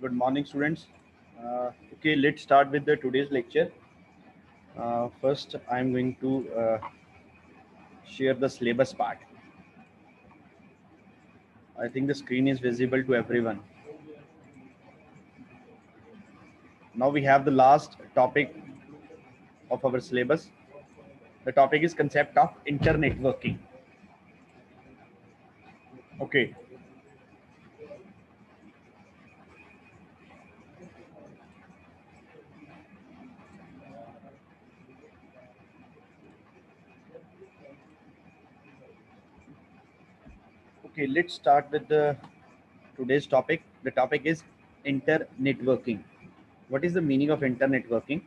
Good morning, students. Okay, let's start with the today's lecture. First, I'm going to share the syllabus part. I think the screen is visible to everyone. Now we have the last topic of our syllabus. The topic is concept of internetworking. Okay. Okay, let's start with the today's topic. The topic is internetworking. What is the meaning of internetworking?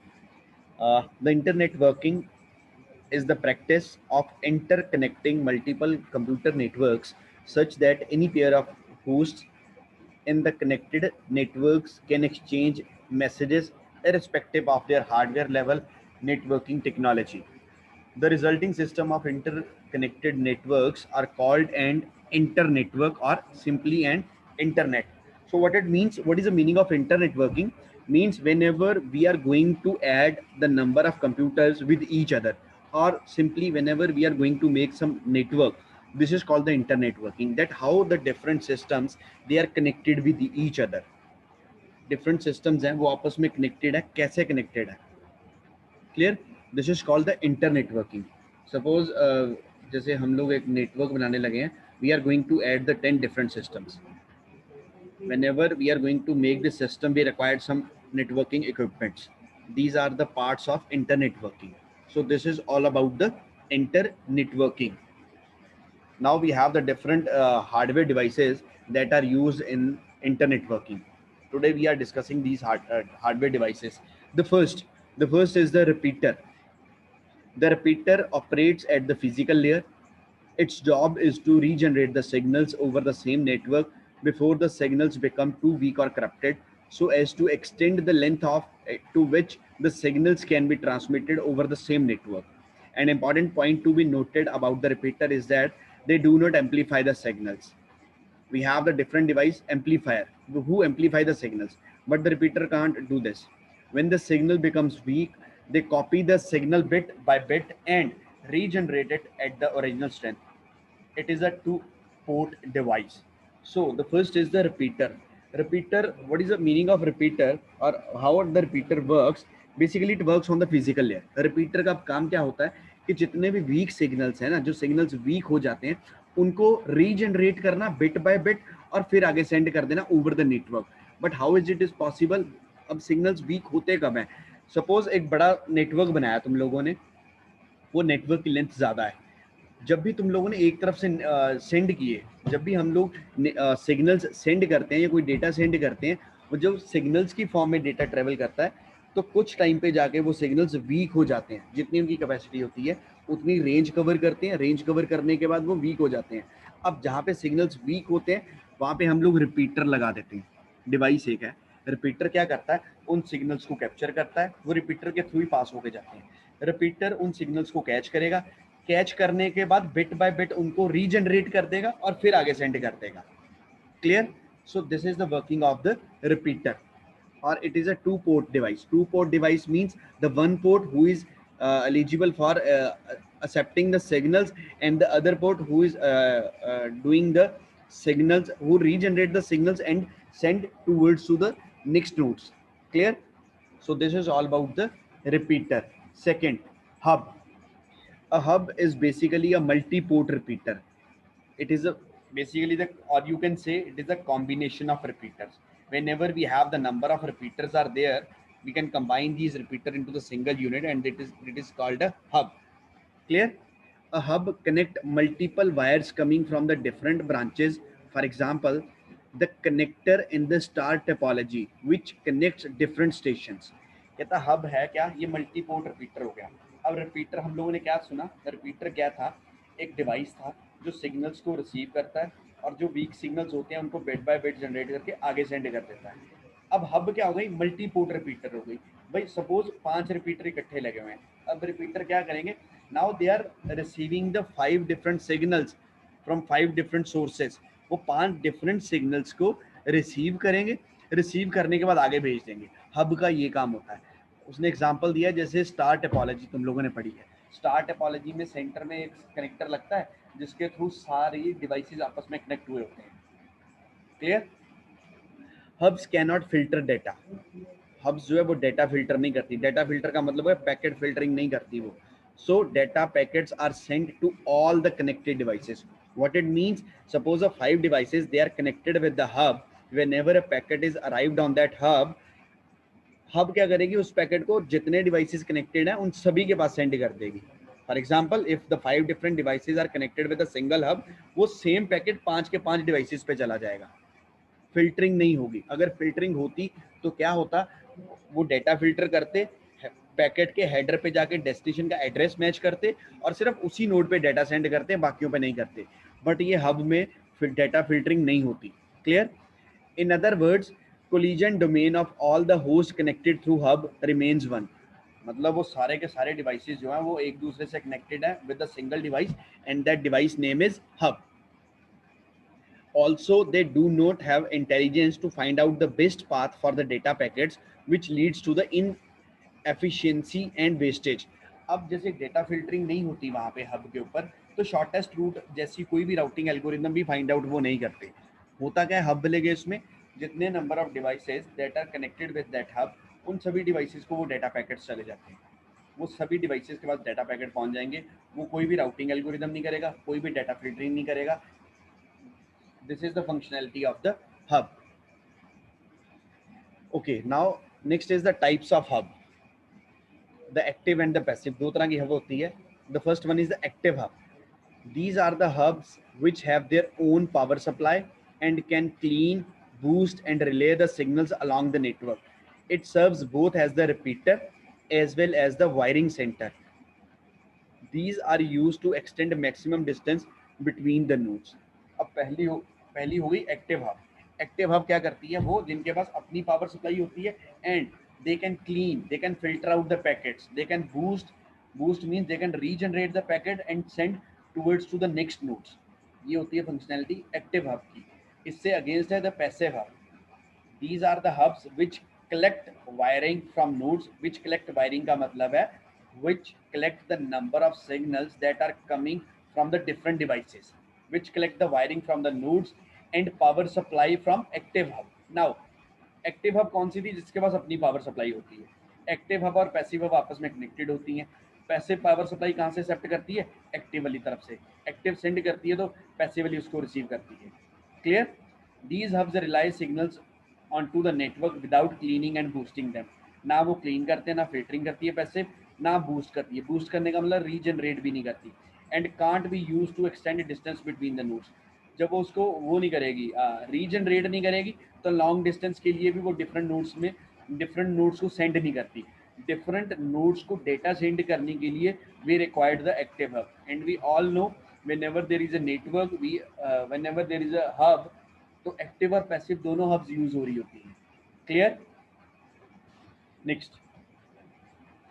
The internetworking is the practice of interconnecting multiple computer networks such that any pair of hosts in the connected networks can exchange messages irrespective of their hardware level networking technology. The resulting system of interconnected networks are called an internetwork or simply an internet. So what it means, what is the meaning of internetworking? Means whenever we are going to add the number of computers with each other, or simply whenever we are going to make some network, this is called the internetworking. That how the different systems they are connected with each other. Different systems हैं वो आपस में connected है, कैसे connected है? Clear. This is called the internetworking. Suppose जैसे हम लोग एक नेटवर्क बनाने लगे हैं, we are going to add the 10 different systems. whenever we are going to make this system, we required some networking equipments. These are the parts of internet working. So this is all about the internetworking. Now we have the different hardware devices that are used in internet working. Today we are discussing these hardware devices. The first is the repeater. The repeater operates at the physical layer. Its job is to regenerate the signals over the same network before the signals become too weak or corrupted, so as to extend the length of to which the signals can be transmitted over the same network. An important point to be noted about the repeater is that they do not amplify the signals. We have the different device amplifier who amplify the signals, but the repeater can't do this. When the signal becomes weak, they copy the signal bit by bit and regenerate it at the original strength. It is a two port device. So the first is the repeater. Repeater, what is the meaning of repeater or how the repeater works? Basically it works on the physical layer. Repeater का काम क्या होता है कि जितने भी week signals हैं ना, जो सिग्नल्स वीक हो जाते हैं, उनको रीजनरेट करना बिट बाय बिट और फिर आगे सेंड कर देना over the network. But how is it is possible? अब सिग्नल्स वीक होते कब हैं? सपोज एक बड़ा नेटवर्क बनाया तुम लोगों ने, वो नेटवर्क की लेंथ ज़्यादा है. जब भी तुम लोगों ने एक तरफ से सेंड किए, जब भी हम लोग सिग्नल्स सेंड करते हैं या कोई डेटा सेंड करते हैं, वो जब सिग्नल्स की फॉर्म में डेटा ट्रेवल करता है, तो कुछ टाइम पे जाके वो सिग्नल्स वीक हो जाते हैं. जितनी उनकी कैपेसिटी होती है उतनी रेंज कवर करते हैं. रेंज कवर करने के बाद वो वीक हो जाते हैं. अब जहाँ पे सिग्नल्स वीक होते हैं वहाँ पे हम लोग रिपीटर लगा देते हैं. डिवाइस एक है, रिपीटर क्या करता है, उन सिग्नल्स को कैप्चर करता है, वो रिपीटर के थ्रू ही पास होके जाते हैं. रिपीटर उन सिग्नल्स को कैच करेगा, कैच करने के बाद बिट बाय बिट उनको रीजनरेट कर देगा और फिर आगे सेंड कर देगा. Clear. So this is the working of the repeater. Or it is a two port device. Two port device means the one port who is eligible for accepting the signals, and the other port who is doing the signals, who regenerate the signals and send towards to the next nodes. Clear. So this is all about the repeater. Second, hub. A hub is basically a multi-port repeater. It is a basically the, or you can say it is a combination of repeaters. Whenever we have the number of repeaters are there, we can combine these repeater into the single unit, and it is called a hub. Clear. A hub connect multiple wires coming from the different branches. For example, the connector in the star topology which connects different stations. कहता hub है क्या, ये multi port repeater हो गया. अब repeater हम लोगों ने क्या सुना, रिपीटर क्या था, एक डिवाइस था जो सिग्नल्स को रिसीव करता है और जो वीक सिग्नल्स होते हैं उनको बिट बाय बिट जनरेट करके आगे सेंड कर देता है. अब हब क्या हो गई, मल्टी पोर्ट रिपीटर हो गई. भाई सपोज 5 रिपीटर इकट्ठे लगे हुए हैं. अब रिपीटर क्या करेंगे, now they are receiving the 5 different signals from 5 different sources. वो 5 डिफरेंट सिग्नल्स को रिसीव करेंगे. रिसीव करने के बाद आगे भेज देंगे। हब का ये काम होता है। उसने एग्जांपल दिया जैसे स्टार टोपोलॉजी तुम लोगों ने पढ़ी है। स्टार टोपोलॉजी में सेंटर में एक कनेक्टर लगता है जिसके थ्रू सारी डिवाइसेस आपस में कनेक्ट हुए होते हैं। Clear? Hubs can not filter data. Hubs जो है वो डेटा फिल्टर नहीं करती। डेटा फिल्टर का मतलब है पैकेट फिल्टरिंग नहीं करती वो। So data packets are sent to all the connected devices. What it means, suppose of 5 devices, they are connected with the hub. Whenever a packet is arrived on that hub, hub क्या करेगी, उस packet को जितने devices connected हैं उन सभी के पास सेंड कर देगी। For example, if the 5 different devices are connected with a single hub, वो सेम पैकेट 5 के 5 डिवाइसेस पे चला जाएगा। फिल्टरिंग नहीं होगी। अगर फिल्टरिंग होती तो क्या होता, वो डेटा फिल्टर करते, पैकेट के हेडर पे जाके डेस्टिनेशन का एड्रेस मैच करते और सिर्फ उसी नोड पे डाटा सेंड करते, बाकियों पे नहीं करते। बट ये हब में फिर डाटा फिल्टरिंग नहीं होती। Clear? In other words, collision domain of all the host connected through hub remains one. मतलब वो सारे के सारे डिवाइसेस जो हैं वो एक दूसरे से कनेक्टेड है with a single device and that device name is hub. Also, they do not have intelligence to find out the best path for the data packets, which leads to the inefficiency and wastage. अब जैसे data filtering नहीं होती वहाँ पे hub के ऊपर, तो shortest route जैसी कोई भी राउटिंग एल्गोरिदम भी फाइंड आउट वो नहीं करते। होता क्या है, हब लेंगे, इसमें जितने number of devices that are connected with that hub, उन सभी डिवाइसेस को वो डेटा पैकेट्स चले जाते हैं। वो सभी डिवाइसेस के पास डाटा पैकेट पहुंच जाएंगे। वो कोई भी राउटिंग एल्गोरिदम नहीं करेगा, कोई भी डाटा फिल्टरिंग नहीं करेगा। This is the functionality of the hub. Okay, now next is the types of hub. The active and the passive. दो तरह की hub होती है. The first one is the active hub. These are the hubs which have their own power supply and can clean, boost and relay the signals along the network. It serves both as the repeater as well as the wiring center. These are used to extend maximum distance between the nodes. अब पहली हो गई active hub. Active hub क्या करती है, वो जिनके पास अपनी पावर सप्लाई होती है and they can clean, they can filter out the packets, they can boost means they can regenerate the packet and send towards to the next nodes. ये होती है फंक्शनैलिटी एक्टिव हब की। इससे against है the passive hub. These are the hubs which collect wiring from nodes. Which collect wiring का मतलब है which collect the number of signals that are coming from the different devices, which collect the wiring from the nodes and power supply from active hub. Now active hub कौन सी थी, जिसके पास अपनी power supply होती है। Active hub और passive hub आपस में connected होती हैं। पैसिव पावर सप्लाई कहाँ से एक्सेप्ट करती है, एक्टिव वाली तरफ से। एक्टिव सेंड करती है तो पैसिव वाली उसको रिसीव करती है। Clear? These hubs rely signals onto the network without cleaning and boosting them. ना वो क्लीन करते हैं, ना फिल्टरिंग करती है पैसिव, ना बूस्ट करती है। बूस्ट करने का मतलब रीजनरेट भी नहीं करती। And can't be use to extend distance between the nodes. जब वो उसको वो नहीं करेगी, रीजनरेट नहीं करेगी, तो लॉन्ग डिस्टेंस के लिए भी वो डिफरेंट नोड्स को सेंड नहीं करती। डिफरेंट नोड्स को डेटा सेंड करने के लिए we required the active hub. And we all know whenever there is a network, whenever there is a hub, तो एक्टिव और पैसिव दोनों हब्स यूज हो रही होती हैं। Clear? Next,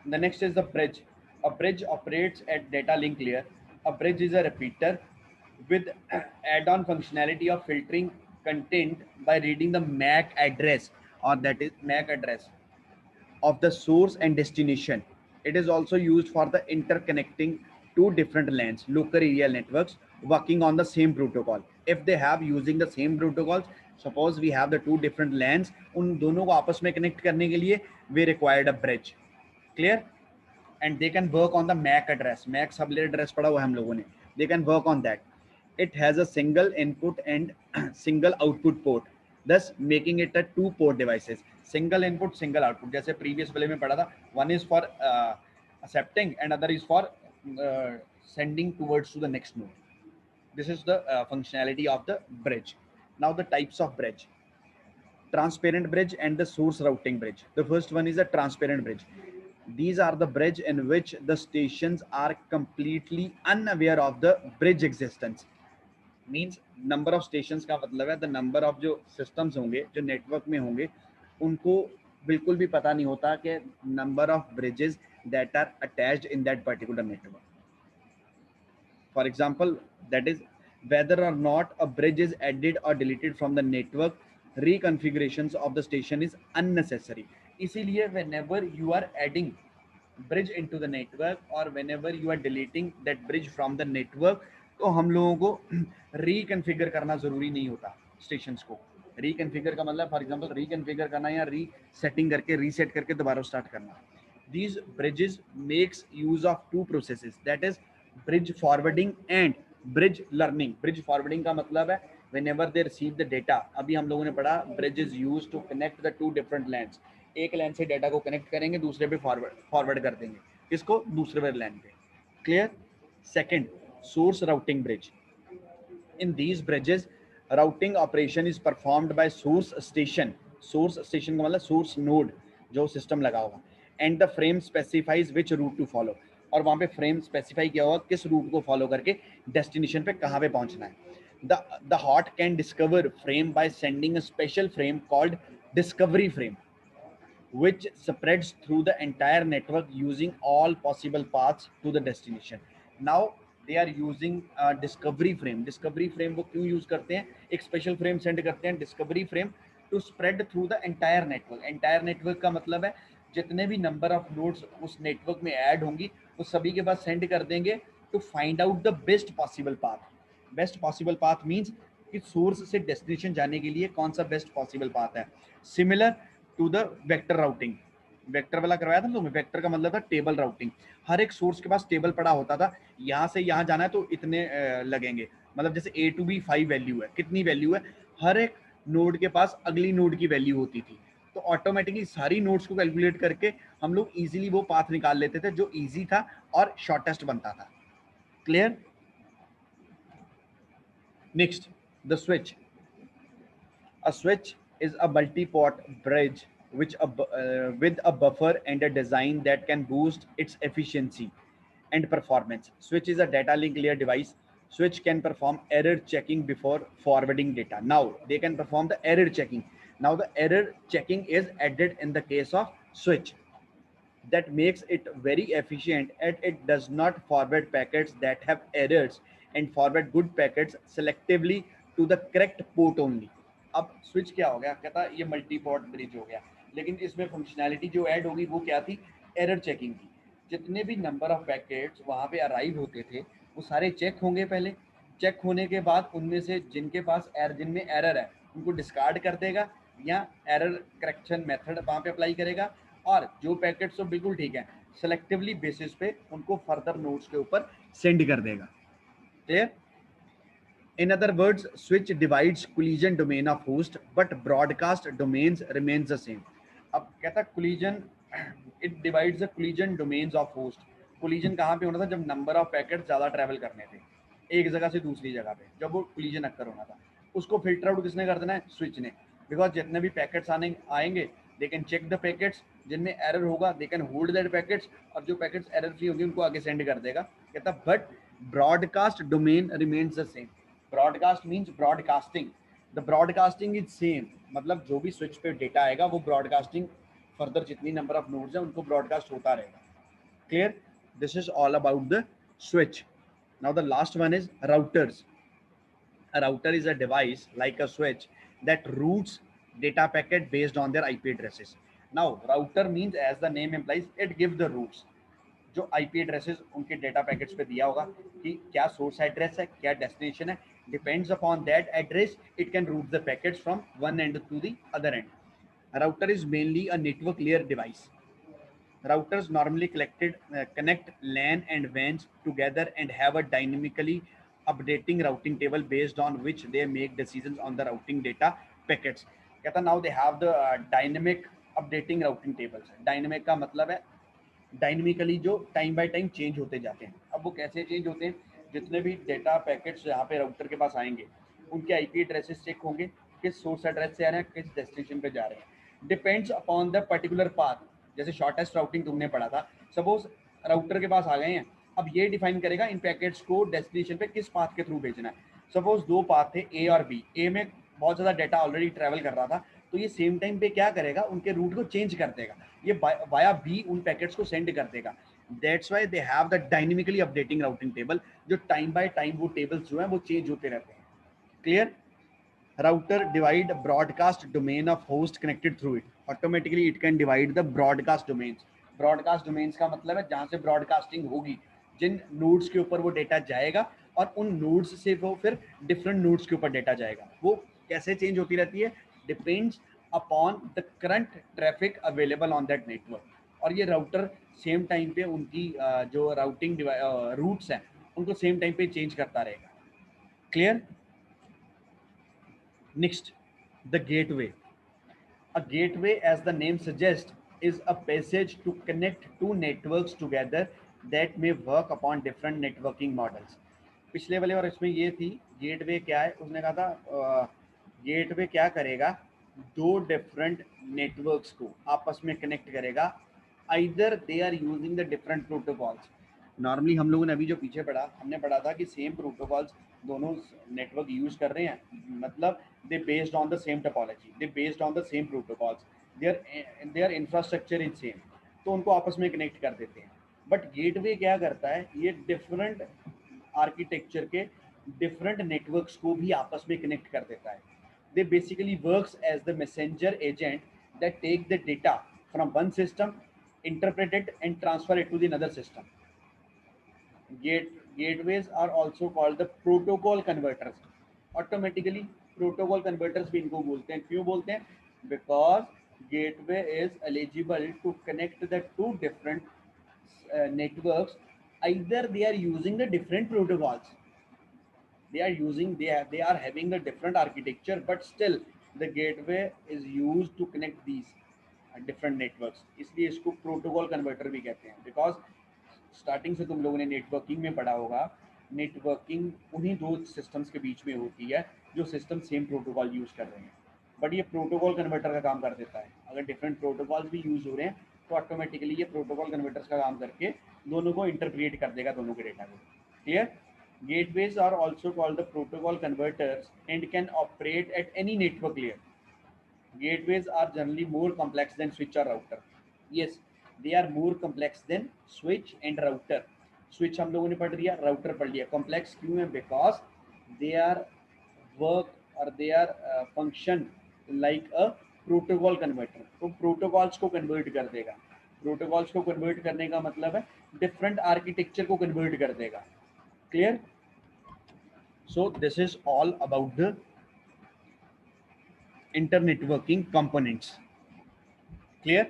the next is the bridge. A bridge operates at data link layer. A bridge is a repeater with add-on functionality of filtering content by reading the MAC address, or that is MAC address of the source and destination. It is also used for the interconnecting two different LANs, local area networks, working on the same protocol. If they have using the same protocols, suppose we have the two different LANs, उन दोनों को आपस में connect करने के लिए we required a bridge. Clear? And they can work on the MAC address. MAC sublet address पढ़ा हुआ हम लोगों ने. They can work on that. It has a single input and single output port, thus making it a two port devices. Single input, single output. जैसे previous वाले में पढ़ा था, one is for accepting and other is for sending towards to the next node. This is the functionality of the bridge. Now the types of bridge: transparent bridge and the source routing bridge. The first one is a transparent bridge. These are the bridge in which the stations are completely unaware of the bridge existence. Means number of stations का मतलब है the number of जो systems होंगे, जो network में होंगे, उनको बिल्कुल भी पता नहीं होता कि number of bridges that are attached in that particular network. For example, that is whether or not a bridge is added or deleted from the network reconfigurations of the station is unnecessary. इसीलिए whenever you are adding bridge into the network or whenever you are deleting that bridge from the network, तो हम लोगों को रिकन्फिगर करना जरूरी नहीं होता stations को. रिकन्फिगर का मतलब फॉर एग्जांपल रिकन्फिगर करना या रीसेटिंग करके रीसेट करके दोबारा स्टार्ट करना. These bridges makes use of two processes, that is bridge forwarding and bridge learning. Bridge forwarding का मतलब है whenever they receive the data. अभी हम लोगों ने पढ़ा bridge is used to connect the two different lands. एक लैंड से डेटा को कनेक्ट करेंगे, दूसरे पे फॉरवर्ड कर देंगे, किसको, दूसरे पे लैंड पे. Clear. Second, source routing bridge. In these bridges routing operation is performed by source station. Source station का मतलब सोर्स नोड जो सिस्टम लगा होगा. And the frame specifies which route to follow. और वहां पे फ्रेम स्पेसिफाई किया होगा किस रूट को फॉलो करके डेस्टिनेशन पे कहाँ पे पहुंचना है. The hot can discover frame by sending a special frame called discovery frame, which spreads through the entire network using all possible paths to the destination. Now they are using discovery frame. Discovery frame वो क्यों use करते हैं, एक special frame send करते हैं discovery frame to spread through the entire network. Entire network का मतलब है जितने भी नंबर ऑफ नोड्स उस नेटवर्क में ऐड होंगी वो सभी के पास सेंड कर देंगे to find out the best possible path. Best possible path means कि सोर्स से डेस्टिनेशन जाने के लिए कौन सा बेस्ट पॉसिबल पाथ है. Similar to the vector routing. Vector वाला करवाया था ना तुम्हें. वेक्टर का मतलब था टेबल राउटिंग. हर एक सोर्स के पास टेबल पड़ा होता था, यहाँ से यहाँ जाना है तो इतने लगेंगे. मतलब जैसे ए टू बी 5 वैल्यू है, कितनी वैल्यू है, हर एक नोड के पास अगली नोड की वैल्यू होती थी. तो ऑटोमेटिकली सारी नोड्स को कैलकुलेट करके हम लोग इजीली वो पाथ निकाल लेते थे जो इजी था और शॉर्टेस्ट बनता था. Clear. Next, the switch. A switch is a multi-port bridge with a buffer and a design that can boost its efficiency and performance. Switch is a data link layer device. Switch can perform error checking before forwarding data. Now they can perform the error checking. Now the error checking is added in the case of switch. That makes it very efficient and it does not forward packets that have errors and forward good packets selectively to the correct port only. अब switch क्या हो गया, कहता ये multi port bridge हो गया, लेकिन इसमें फंक्शनैलिटी जो ऐड होगी वो क्या थी, एरर चेकिंग की. जितने भी नंबर ऑफ पैकेट्स वहाँ पे अराइव होते थे वो सारे चेक होंगे पहले. चेक होने के बाद उनमें से जिनके पास जिनमें एरर है उनको डिस्कार्ड कर देगा या एरर करेक्शन मेथड वहाँ पे अप्लाई करेगा. और जो पैकेट्स तो बिल्कुल ठीक है सेलेक्टिवली बेसिस पे उनको फर्दर नोड्स के ऊपर सेंड कर देगा. Clear. In other words, switch divides collision domain of host, but broadcast domains remains the same. अब कहता collision, it divides the collision domains of host. collision कहाँ पे होना था, जब number of packets ज़्यादा travel करने थे एक जगह से दूसरी जगह पे, जब वो collision अक्कर होना था, उसको filter out किसने कर देना है, switch ने. Because जितने भी packets आएंगे they can check the packets, जिनमें error होगा they can hold that packets, और जो packets error free होंगे उनको आगे send कर देगा. कहता but broadcast domain remains the same. Broadcast means broadcasting. The broadcasting is same, मतलब जो भी स्विच पे डेटा आएगा वो ब्रॉडकास्टिंग फर्दर जितनी नंबर ऑफ नोड्स है उनको ब्रॉडकास्ट होता रहेगा. Clear. This is all about the switch. Now the last one is routers. A router is a device like a switch that routes data packet based on their IP addresses. Now router means, as the name implies, it gives the routes. जो IP addresses उनके data packets पे दिया होगा कि क्या source address है, क्या destination है, depends upon that address it can route the packets from one end to the other end. Router is mainly a network layer device. Routers normally connect LAN and WANs together and have a dynamically updating routing table based on which they make decisions on the routing data packets. कहता now they have the dynamic updating routing tables. Dynamic का मतलब है dynamically जो time by time change होते जाते हैं. अब वो कैसे चेंज होते हैं, जितने भी डेटा पैकेट्स यहाँ पे राउटर के पास आएंगे उनके आईपी एड्रेसेस चेक होंगे, किस सोर्स एड्रेस से आ रहे हैं, किस डेस्टिनेशन पे जा रहे हैं, depends upon the particular path. जैसे शॉर्टेस्ट राउटिंग तुमने पढ़ा था, सपोज राउटर के पास आ गए हैं, अब ये डिफाइन करेगा इन पैकेट्स को डेस्टिनेशन पे किस पाथ के थ्रू भेजना है. सपोज दो पाथ थे ए और बी, ए में बहुत ज़्यादा डाटा ऑलरेडी ट्रैवल कर रहा था, तो ये सेम टाइम पे क्या करेगा, उनके रूट को चेंज कर देगा, ये वाया बी उन पैकेट्स को सेंड कर देगा. That's why they have the dynamically updating routing table, जो टाइम बाय टाइम वो टेबल्स जो है वो चेंज होते रहते हैं. Clear. router divide broadcast domain of host connected through it. Automatically it can divide the broadcast domains. broadcast domains का मतलब है जहां से ब्रॉडकास्टिंग होगी, जिन नोड्स के ऊपर वो डेटा जाएगा, और उन नोड्स से वो फिर डिफरेंट नोड्स के ऊपर डेटा जाएगा. वो कैसे चेंज होती रहती है? Depends upon the current traffic available on that network. और ये राउटर सेम टाइम पे उनकी जो राउटिंग रूट्स हैं उनको सेम टाइम पे चेंज करता रहेगा. Clear? Next, the gateway. A gateway, as the name suggests, is a passage to connect two networks together that may work upon different networking models. पिछले वाले और इसमें ये थी गेटवे क्या है, उसने कहा था गेटवे क्या करेगा, दो डिफरेंट नेटवर्क्स को आपस में कनेक्ट करेगा. Either they are using the different protocols. Normally हम लोगों ने अभी जो पीछे पढ़ा, हमने पढ़ा था कि सेम प्रोटोकॉल्स दोनों नेटवर्क यूज कर रहे हैं, मतलब they based on the same topology, they based on the same protocols, their infrastructure is same, तो उनको आपस में कनेक्ट कर देते हैं. बट गेटवे क्या करता है, ये डिफरेंट आर्किटेक्चर के डिफरेंट नेटवर्क्स को भी आपस में कनेक्ट कर देता है. They basically works as the messenger agent that take the data from one system, interpret it and transfer it to the another system. Gateways are also called the protocol converters. Automatically protocol converters भी इनको बोलते हैं. क्यों बोलते हैं? Because gateway is eligible to connect the two different networks. Either they are using the different protocols, they are having the different architecture, but still the gateway is used to connect these different networks. इसलिए इसको protocol converter भी कहते हैं. Because starting से तुम लोगों ने networking में पढ़ा होगा, नेटवर्किंग उन्हीं दो सिस्टम्स के बीच में होती है जो सिस्टम सेम प्रोटोकॉल यूज कर रहे हैं. बट ये प्रोटोकॉल कन्वर्टर का काम कर देता है. अगर डिफरेंट प्रोटोकॉल्स भी यूज हो रहे हैं तो ऑटोमेटिकली ये प्रोटोकॉल कन्वर्टर्स का काम करके दोनों को इंटरप्रिएट कर देगा, दोनों के डेटा को. Clear? Gateways are also called the protocol converters and can operate at any network layer. Gateways are generally more complex than switch or router. Yes, they are more complex than switch and router. Switch हम लोगों ने पढ़ लिया, router पढ़ लिया. Complex क्यों है? Because they are work or they are function like a protocol converter. तो protocols को convert कर देगा. Protocols को convert करने का मतलब है different architecture को convert कर देगा. Clear? So this is all about the internetworking components. Clear?